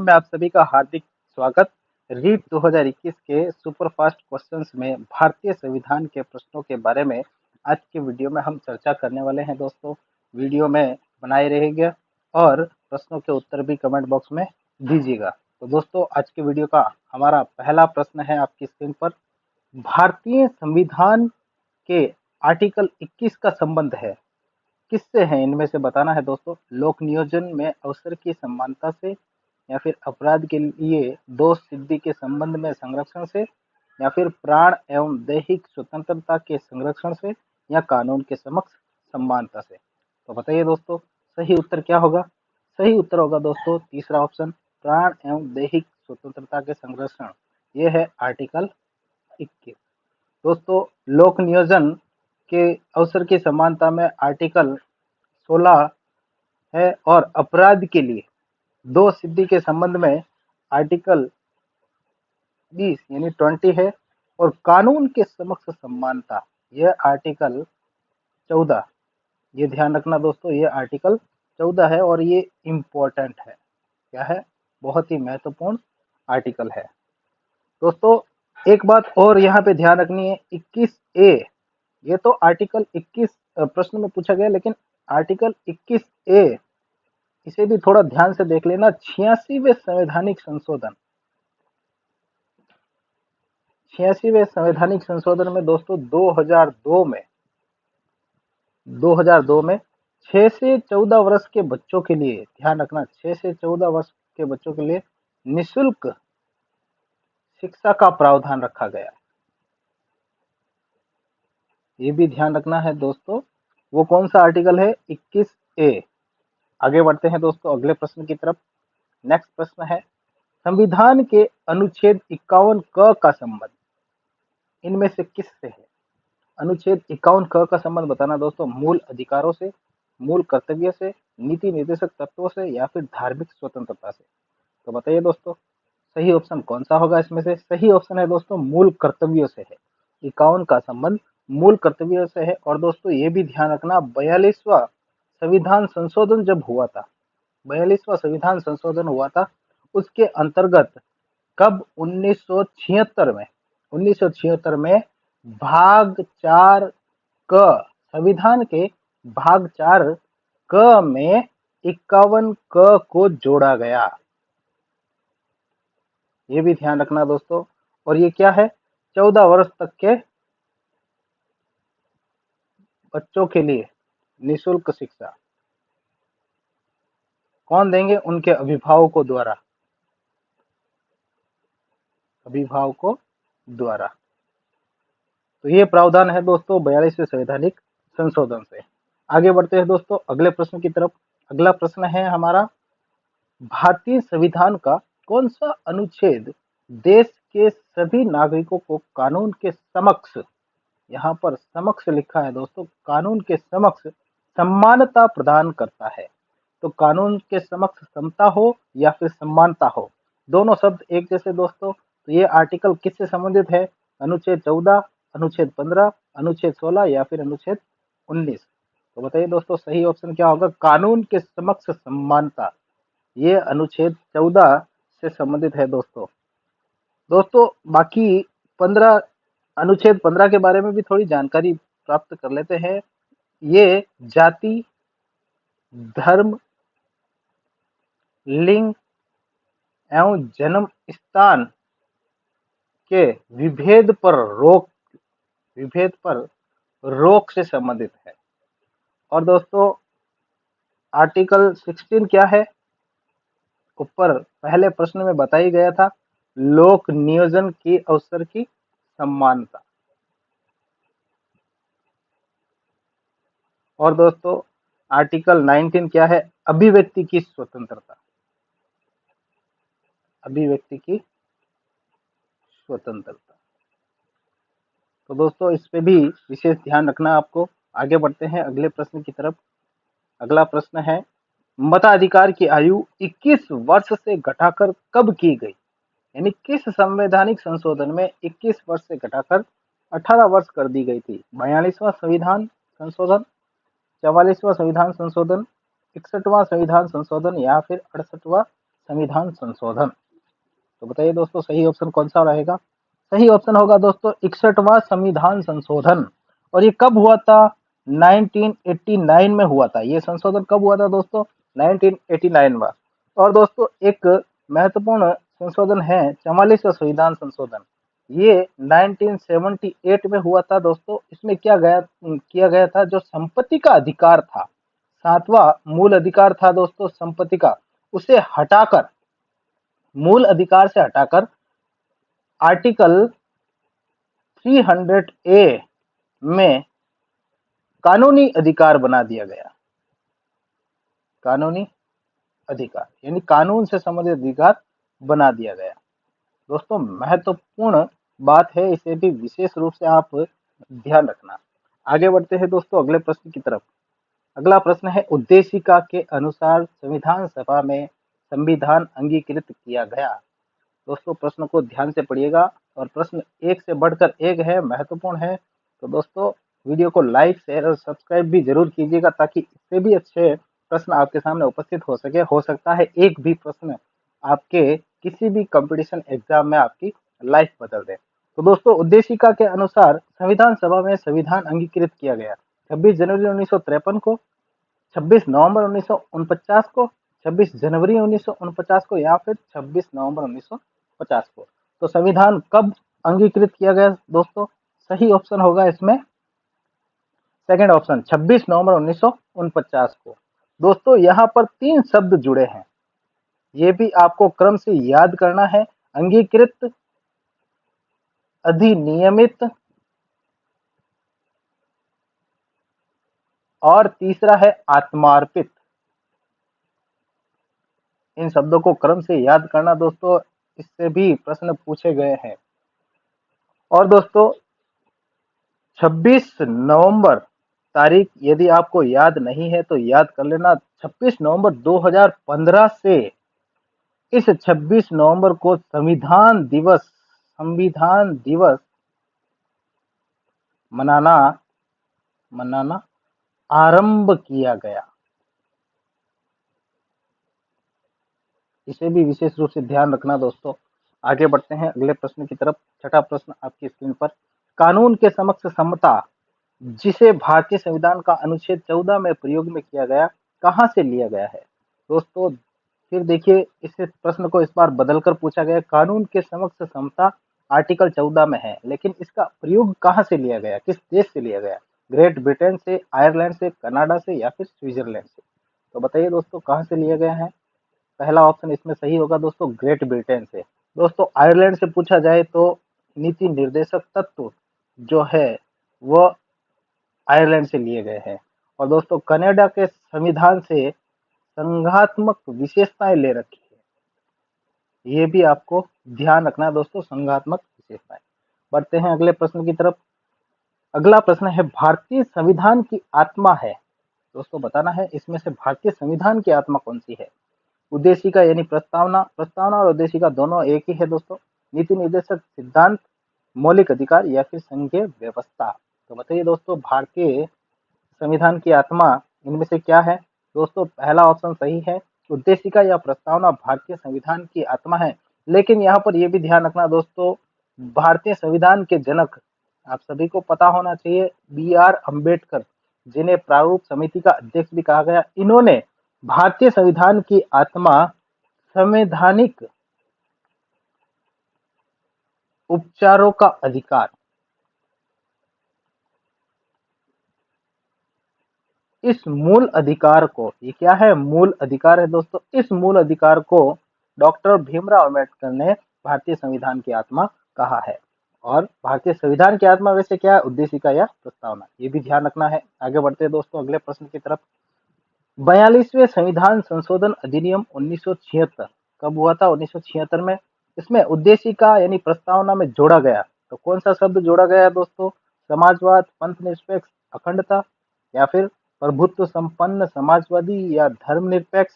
में आप सभी का हार्दिक स्वागत। रीट 2021 के सुपरफास्ट क्वेश्चंस में भारतीय संविधान के प्रश्नों के बारे में आज के वीडियो में हम चर्चा करने वाले हैं दोस्तों। वीडियो में बनाए रहिएगा और प्रश्नों के उत्तर भी कमेंट बॉक्स में दीजिएगा। तो दोस्तों आज के वीडियो का हमारा पहला प्रश्न है आपकी स्क्रीन पर। भारतीय संविधान के आर्टिकल 21 का संबंध है किससे है, इनमें से बताना है दोस्तों। लोक नियोजन में अवसर की समानता से, या फिर अपराध के लिए दोष सिद्धि के संबंध में संरक्षण से, या फिर प्राण एवं दैहिक स्वतंत्रता के संरक्षण से, या कानून के समक्ष समानता से। तो बताइए दोस्तों सही उत्तर क्या होगा। सही उत्तर होगा दोस्तों तीसरा ऑप्शन, प्राण एवं दैहिक स्वतंत्रता के संरक्षण। ये है आर्टिकल 21। दोस्तों लोक नियोजन के अवसर की समानता में आर्टिकल 16 है और अपराध के लिए दो सिद्धि के संबंध में आर्टिकल 20 यानी 20 है और कानून के समक्ष समानता यह आर्टिकल 14। ये ध्यान रखना दोस्तों, ये आर्टिकल 14 है और ये इम्पोर्टेंट है। क्या है? बहुत ही महत्वपूर्ण आर्टिकल है दोस्तों। एक बात और यहाँ पे ध्यान रखनी है, 21A ये तो आर्टिकल 21 प्रश्न में पूछा गया, लेकिन आर्टिकल 21A इसे भी थोड़ा ध्यान से देख लेना। 86वें संवैधानिक संशोधन, 86वें संवैधानिक संशोधन में दोस्तों 2002 में 6 से 14 वर्ष के बच्चों के लिए, ध्यान रखना 6 से 14 वर्ष के बच्चों के लिए निःशुल्क शिक्षा का प्रावधान रखा गया। ये भी ध्यान रखना है दोस्तों। वो कौन सा आर्टिकल है? 21A। आगे बढ़ते हैं दोस्तों अगले प्रश्न की तरफ। नेक्स्ट प्रश्न है, संविधान के अनुच्छेद 51 क का संबंध इनमें से किससे है? अनुच्छेद 51 क का संबंध बताना दोस्तों, मूल अधिकारों से, मूल कर्तव्य से, नीति निर्देशक तत्वों से, या फिर धार्मिक स्वतंत्रता से। तो बताइए दोस्तों सही ऑप्शन कौन सा होगा इसमें से। सही ऑप्शन है दोस्तों मूल कर्तव्यों से है। 51 का संबंध मूल कर्तव्यों से है। और दोस्तों ये भी ध्यान रखना, 42वां संविधान संशोधन जब हुआ था, 42वां संविधान संशोधन हुआ था, उसके अंतर्गत कब? 1976 में भाग 4 क, संविधान के भाग 4 क में 51 क को जोड़ा गया। ये भी ध्यान रखना दोस्तों। और ये क्या है? 14 वर्ष तक के बच्चों के लिए निःशुल्क शिक्षा कौन देंगे? उनके अभिभावकों द्वारा, अभिभावकों द्वारा। तो ये प्रावधान है दोस्तों 42वें संवैधानिक संशोधन से। आगे बढ़ते हैं दोस्तों अगले प्रश्न की तरफ। अगला प्रश्न है हमारा, भारतीय संविधान का कौन सा अनुच्छेद देश के सभी नागरिकों को कानून के समक्ष, यहाँ पर समक्ष लिखा है दोस्तों, कानून के समक्ष समानता प्रदान करता है। तो कानून के समक्ष समता हो या फिर समानता हो, दोनों शब्द एक जैसे दोस्तों। तो ये आर्टिकल किससे संबंधित है? अनुच्छेद 14, अनुच्छेद 15, अनुच्छेद 16 या फिर अनुच्छेद 19। तो बताइए दोस्तों सही ऑप्शन क्या होगा? कानून के समक्ष समानता, ये अनुच्छेद 14 से संबंधित है दोस्तों। दोस्तों बाकी 15, अनुच्छेद 15 के बारे में भी थोड़ी जानकारी प्राप्त कर लेते हैं। ये जाति, धर्म, लिंग एवं जन्म स्थान के विभेद पर रोक से संबंधित है। और दोस्तों आर्टिकल 16 क्या है? ऊपर पहले प्रश्न में बताई गया था, लोक नियोजन की अवसर की समानता। और दोस्तों आर्टिकल 19 क्या है? अभिव्यक्ति की स्वतंत्रता, अभिव्यक्ति की स्वतंत्रता। तो दोस्तों इस पे भी विशेष ध्यान रखना आपको। आगे बढ़ते हैं अगले प्रश्न की तरफ। अगला प्रश्न है, मताधिकार की आयु 21 वर्ष से घटाकर कब की गई? यानी किस संवैधानिक संशोधन में 21 वर्ष से घटाकर 18 वर्ष कर दी गई थी? 42वां संविधान संशोधन, 44वां संविधान संशोधन, 61वां संविधान संशोधन, या फिर 68वां संविधान संशोधन। तो बताइए दोस्तों सही ऑप्शन कौन सा रहेगा? सही ऑप्शन होगा दोस्तों 61वां संविधान संशोधन। और ये कब हुआ था? 1989 में हुआ था। ये संशोधन कब हुआ था दोस्तों? 1989 में। और दोस्तों एक महत्वपूर्ण संशोधन है 44वां संविधान संशोधन। ये 1978 में हुआ था दोस्तों। इसमें किया गया था जो संपत्ति का अधिकार था, सातवां मूल अधिकार था दोस्तों संपत्ति का, उसे हटाकर, मूल अधिकार से हटाकर आर्टिकल 300 ए में कानूनी अधिकार बना दिया गया। कानूनी अधिकार यानी कानून से संबंधित अधिकार बना दिया गया। दोस्तों महत्वपूर्ण बात है, इसे भी विशेष रूप से आप ध्यान रखना। आगे बढ़ते हैं दोस्तों अगले प्रश्न की तरफ। अगला प्रश्न है उद्देशिका के अनुसार संविधान सभा में संविधान अंगीकृत किया गया। दोस्तों प्रश्न को ध्यान से पढ़िएगा और प्रश्न एक से बढ़कर एक है, महत्वपूर्ण है। तो दोस्तों वीडियो को लाइक शेयर और सब्सक्राइब भी जरूर कीजिएगा ताकि इससे भी अच्छे प्रश्न आपके सामने उपस्थित हो सके। हो सकता है एक भी प्रश्न आपके किसी भी कंपटीशन एग्जाम में आपकी लाइफ बदल दे। तो दोस्तों उद्देशिका के अनुसार संविधान सभा में संविधान अंगीकृत किया गया 26 जनवरी 1953 को, 26 नवंबर 1949 को, 26 जनवरी 1949 को या फिर 26 नवंबर 1950 को। तो संविधान कब अंगीकृत किया गया दोस्तों? सही ऑप्शन होगा इसमें सेकंड ऑप्शन 26 नवंबर 1949 को। दोस्तों यहाँ पर 3 शब्द जुड़े हैं, ये भी आपको क्रम से याद करना है। अंगीकृत, अधिनियमित और तीसरा है आत्मार्पित। इन शब्दों को क्रम से याद करना दोस्तों, इससे भी प्रश्न पूछे गए हैं। और दोस्तों 26 नवंबर तारीख यदि आपको याद नहीं है तो याद कर लेना। 26 नवंबर 2015 से इस 26 नवंबर को संविधान दिवस मनाना आरंभ किया गया। इसे भी विशेष रूप से ध्यान रखना दोस्तों। आगे बढ़ते हैं अगले प्रश्न की तरफ। छठा प्रश्न आपकी स्क्रीन पर, कानून के समक्ष समता जिसे भारतीय संविधान का अनुच्छेद 14 में प्रयोग में किया गया, कहां से लिया गया है? दोस्तों फिर देखिए इस प्रश्न को इस बार बदलकर पूछा गया, कानून के समक्ष समता आर्टिकल 14 में है, लेकिन इसका प्रयोग कहां से लिया गया, किस देश से लिया गया? ग्रेट ब्रिटेन से, आयरलैंड से, कनाडा से या फिर स्विट्जरलैंड से? तो बताइए दोस्तों कहां से लिया गया है? पहला ऑप्शन इसमें सही होगा दोस्तों ग्रेट ब्रिटेन से। दोस्तों आयरलैंड से पूछा जाए तो नीति निर्देशक तत्व जो है वह आयरलैंड से लिए गए हैं। और दोस्तों कनाडा के संविधान से संघात्मक विशेषताएं ले रखी है, ये भी आपको ध्यान रखना है दोस्तों, संघात्मक विशेषताएं। बढ़ते हैं अगले प्रश्न की तरफ। अगला प्रश्न है भारतीय संविधान की आत्मा है। दोस्तों बताना है इसमें से भारतीय संविधान की आत्मा कौन सी है? उद्देशिका यानी प्रस्तावना और उद्देशिका दोनों एक ही है दोस्तों। नीति निर्देशक सिद्धांत, मौलिक अधिकार या फिर संघीय व्यवस्था? तो बताइए दोस्तों भारतीय संविधान की आत्मा इनमें से क्या है? दोस्तों पहला ऑप्शन सही है, उद्देशिका या प्रस्तावना भारतीय संविधान की आत्मा है। लेकिन यहाँ पर यह भी ध्यान रखना दोस्तों, भारतीय संविधान के जनक आप सभी को पता होना चाहिए BR अम्बेडकर, जिन्हें प्रारूप समिति का अध्यक्ष भी कहा गया, इन्होंने भारतीय संविधान की आत्मा संवैधानिक उपचारों का अधिकार, इस मूल अधिकार को, ये क्या है? मूल अधिकार है दोस्तों। इस मूल अधिकार को डॉक्टर भीमराव अम्बेडकर ने भारतीय संविधान की आत्मा कहा है। और भारतीय संविधान की आत्मा वैसे क्या है? उद्देशिका या प्रस्तावना, ये भी ध्यान रखना है। आगे बढ़ते हैं दोस्तों अगले प्रश्न की तरफ। 42वें संविधान संशोधन अधिनियम 1976 कब हुआ था? 1976 में। इसमें उद्देशिका यानी प्रस्तावना में जोड़ा गया, तो कौन सा शब्द जोड़ा गया दोस्तों? समाजवाद, पंथ निरपेक्ष, अखंडता या फिर प्रभुत्व संपन्न समाजवादी या धर्मनिरपेक्ष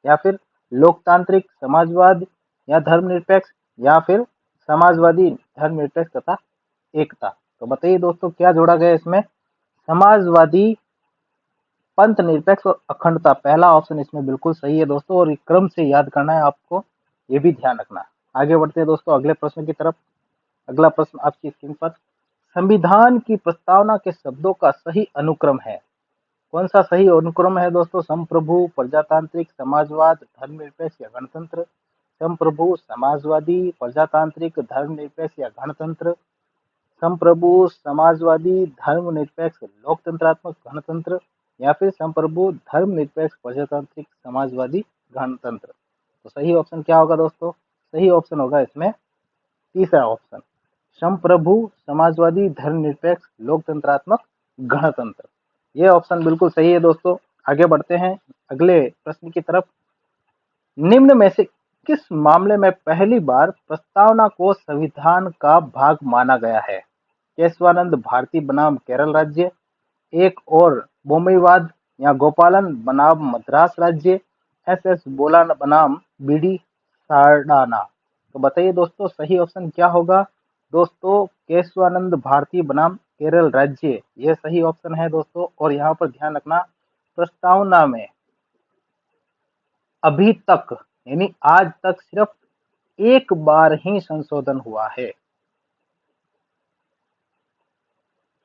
या फिर लोकतांत्रिक समाजवाद या धर्मनिरपेक्ष या फिर समाजवादी धर्मनिरपेक्ष तथा एकता? तो बताइए दोस्तों क्या जोड़ा गया इसमें? समाजवादी पंथ निरपेक्ष और अखंडता, पहला ऑप्शन इसमें बिल्कुल सही है दोस्तों, और ये क्रम से याद करना है आपको, ये भी ध्यान रखना। आगे बढ़ते हैं दोस्तों अगले प्रश्न की तरफ। अगला प्रश्न आपकी स्क्रीन पर, संविधान की प्रस्तावना के शब्दों का सही अनुक्रम है। कौन सा सही अनुक्रम है दोस्तों? संप्रभु, प्रजातांत्रिक, समाजवाद, धर्मनिरपेक्ष या गणतंत्र। संप्रभु, समाजवादी, प्रजातांत्रिक, धर्मनिरपेक्ष या गणतंत्र। संप्रभु, समाजवादी, धर्मनिरपेक्ष, लोकतंत्रात्मक, गणतंत्र, या फिर संप्रभु, धर्मनिरपेक्ष, प्रजातांत्रिक, समाजवादी, गणतंत्र। तो सही ऑप्शन क्या होगा दोस्तों? सही ऑप्शन होगा इसमें तीसरा ऑप्शन, संप्रभु, समाजवादी, धर्मनिरपेक्ष, लोकतंत्रात्मक, गणतंत्र। ये ऑप्शन बिल्कुल सही है दोस्तों। आगे बढ़ते हैं अगले प्रश्न की तरफ। निम्न में से किस मामले में पहली बार प्रस्तावना को संविधान का भाग माना गया है? केशवानंद भारती बनाम केरल राज्य, एक और बोम्बईवाद या गोपालन बनाम मद्रास राज्य, एस बोला बनाम बीडी सारडाना। तो बताइए दोस्तों सही ऑप्शन क्या होगा? दोस्तों केशवानंद भारती बनाम केरल राज्य, यह सही ऑप्शन है दोस्तों। और यहाँ पर ध्यान रखना, प्रस्तावना में अभी तक यानी आज तक सिर्फ एक बार ही संशोधन हुआ है,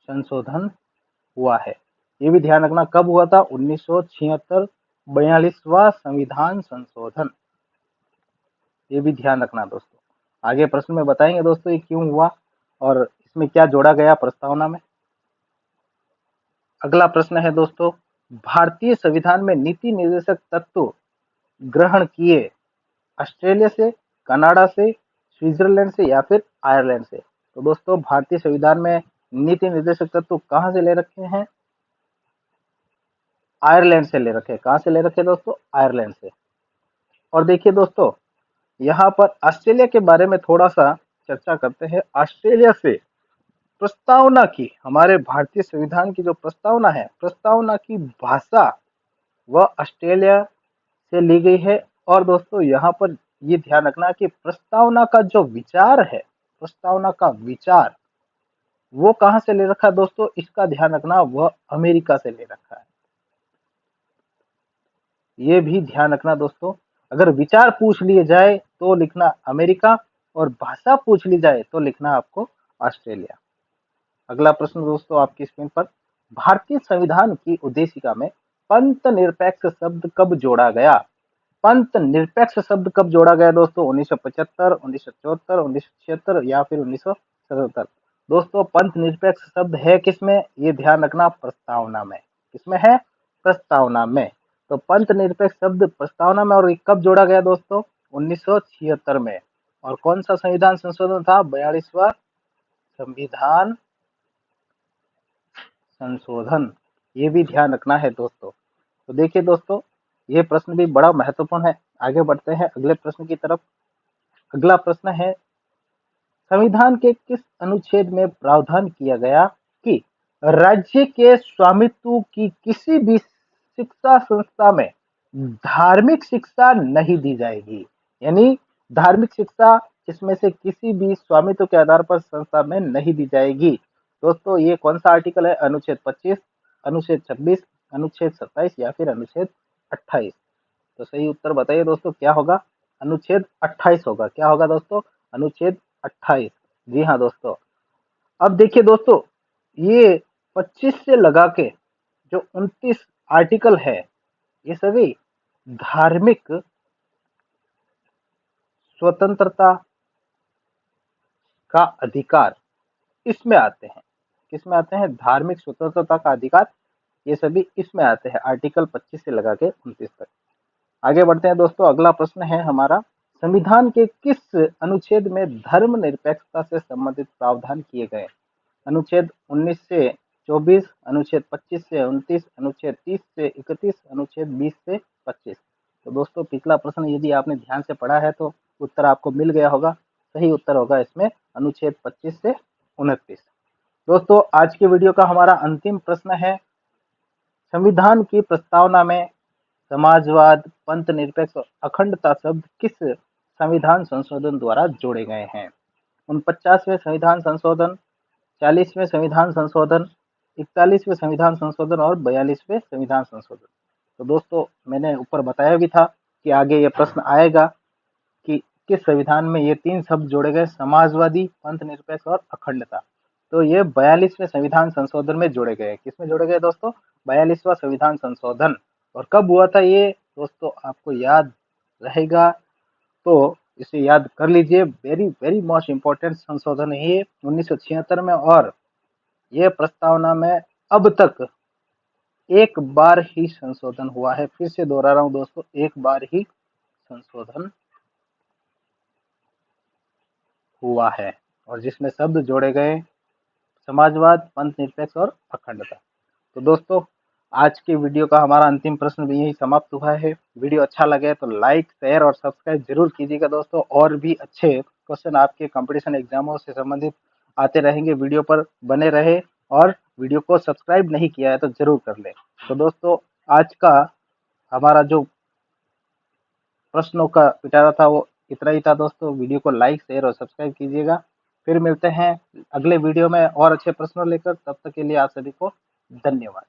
संशोधन हुआ है। ये भी ध्यान रखना, कब हुआ था? 1976, 42वां संविधान संशोधन। ये भी ध्यान रखना दोस्तों। आगे प्रश्न में बताएंगे दोस्तों ये क्यों हुआ और इसमें क्या जोड़ा गया प्रस्तावना में। अगला प्रश्न है दोस्तों, भारतीय संविधान में नीति निर्देशक तत्व ग्रहण किए ऑस्ट्रेलिया से, कनाडा से, स्विट्जरलैंड से या फिर आयरलैंड से। तो दोस्तों भारतीय संविधान में नीति निर्देशक तत्व कहाँ से ले रखे हैं? आयरलैंड से ले रखे। कहाँ से ले रखे दोस्तों? आयरलैंड से। और देखिए दोस्तों यहाँ पर ऑस्ट्रेलिया के बारे में थोड़ा सा चर्चा करते हैं। ऑस्ट्रेलिया से प्रस्तावना की, हमारे भारतीय संविधान की जो प्रस्तावना है, प्रस्तावना की भाषा वह ऑस्ट्रेलिया से ली गई है। और दोस्तों यहाँ पर ये ध्यान रखना कि प्रस्तावना का जो विचार है, प्रस्तावना का विचार वो कहाँ से ले रखा है दोस्तों? इसका ध्यान रखना, वह अमेरिका से ले रखा है। ये भी ध्यान रखना दोस्तों, अगर विचार पूछ लिए जाए तो लिखना अमेरिका, और भाषा पूछ ली जाए तो लिखना आपको ऑस्ट्रेलिया। अगला प्रश्न दोस्तों आपकी स्क्रीन पर, भारतीय संविधान की उद्देशिका में पंथ निरपेक्ष शब्द कब जोड़ा गया? पंथ निरपेक्ष शब्द कब जोड़ा गया दोस्तों? 1975, 1974, 1976 या फिर 1977। दोस्तों पंथ निरपेक्ष शब्द है किसमें? ये ध्यान रखना, प्रस्तावना में। किसमें है? प्रस्तावना में। तो पंथ निरपेक्ष शब्द प्रस्तावना में, और कब जोड़ा गया दोस्तों? 1976 में। और कौन सा संविधान संशोधन था? 42वां संविधान संशोधन। ये भी ध्यान रखना है दोस्तों। तो देखिए दोस्तों ये प्रश्न भी बड़ा महत्वपूर्ण है। आगे बढ़ते हैं अगले प्रश्न की तरफ। अगला प्रश्न है, संविधान के किस अनुच्छेद में प्रावधान किया गया कि राज्य के स्वामित्व की किसी भी शिक्षा संस्था में धार्मिक शिक्षा नहीं दी जाएगी? यानी धार्मिक शिक्षा इसमें से किसी भी स्वामित्व के आधार पर संस्था में नहीं दी जाएगी। दोस्तों ये कौन सा आर्टिकल है? अनुच्छेद 25, अनुच्छेद 26, अनुच्छेद 27 या फिर अनुच्छेद 28। तो सही उत्तर बताइए दोस्तों क्या होगा? अनुच्छेद 28 होगा। क्या होगा दोस्तों? अनुच्छेद 28। जी हाँ दोस्तों। अब देखिए दोस्तों ये 25 से लगा के जो 29 आर्टिकल है, ये सभी धार्मिक स्वतंत्रता का अधिकार इसमें आते हैं। किसमें आते हैं? धार्मिक स्वतंत्रता का अधिकार, ये सभी इसमें आते हैं, आर्टिकल 25 से लगा के 29 तक। आगे बढ़ते हैं दोस्तों। अगला प्रश्न है हमारा, संविधान के किस अनुच्छेद में धर्मनिरपेक्षता से संबंधित प्रावधान किए गए? अनुच्छेद 19 से 24, अनुच्छेद 25 से 29, अनुच्छेद 30 से 31, अनुच्छेद 20 से 25। तो दोस्तों पिछला प्रश्न यदि आपने ध्यान से पढ़ा है तो उत्तर आपको मिल गया होगा। सही उत्तर होगा इसमें अनुच्छेद 25 से 29। दोस्तों आज के वीडियो का हमारा अंतिम प्रश्न है, संविधान की प्रस्तावना में समाजवाद, पंथ निरपेक्ष और अखंडता शब्द किस संविधान संशोधन द्वारा जोड़े गए हैं? 49वें संविधान संशोधन, 40वें संविधान संशोधन, 41वें संविधान संशोधन और 42वें संविधान संशोधन। तो दोस्तों मैंने ऊपर बताया भी था कि आगे ये प्रश्न आएगा कि किस संविधान में ये 3 शब्द जोड़े गए, समाजवादी, पंथनिरपेक्ष और अखंडता। तो ये 42वें संविधान संशोधन में जोड़े गए। किसमें जोड़े गए दोस्तों? 42वां संविधान संशोधन। और कब हुआ था ये दोस्तों, आपको याद रहेगा तो इसे याद कर लीजिए। वेरी वेरी मोस्ट इम्पोर्टेंट संशोधन है ये 1976 में। और ये प्रस्तावना में अब तक एक बार ही संशोधन हुआ है। फिर से दोहरा रहा हूं दोस्तों, एक बार ही संशोधन हुआ है और जिसमें शब्द जोड़े गए समाजवाद, पंथनिरपेक्ष और अखंडता। तो दोस्तों आज की वीडियो का हमारा अंतिम प्रश्न भी यही समाप्त हुआ है। वीडियो अच्छा लगे तो लाइक, शेयर और सब्सक्राइब जरूर कीजिएगा दोस्तों। और भी अच्छे क्वेश्चन आपके कंपटीशन एग्जामों से संबंधित आते रहेंगे, वीडियो पर बने रहे। और वीडियो को सब्सक्राइब नहीं किया है तो जरूर कर लें। तो दोस्तों आज का हमारा जो प्रश्नों का पिटारा था वो इतना ही था दोस्तों। वीडियो को लाइक, शेयर और सब्सक्राइब कीजिएगा। फिर मिलते हैं अगले वीडियो में और अच्छे प्रश्नों लेकर। तब तक के लिए आप सभी को धन्यवाद।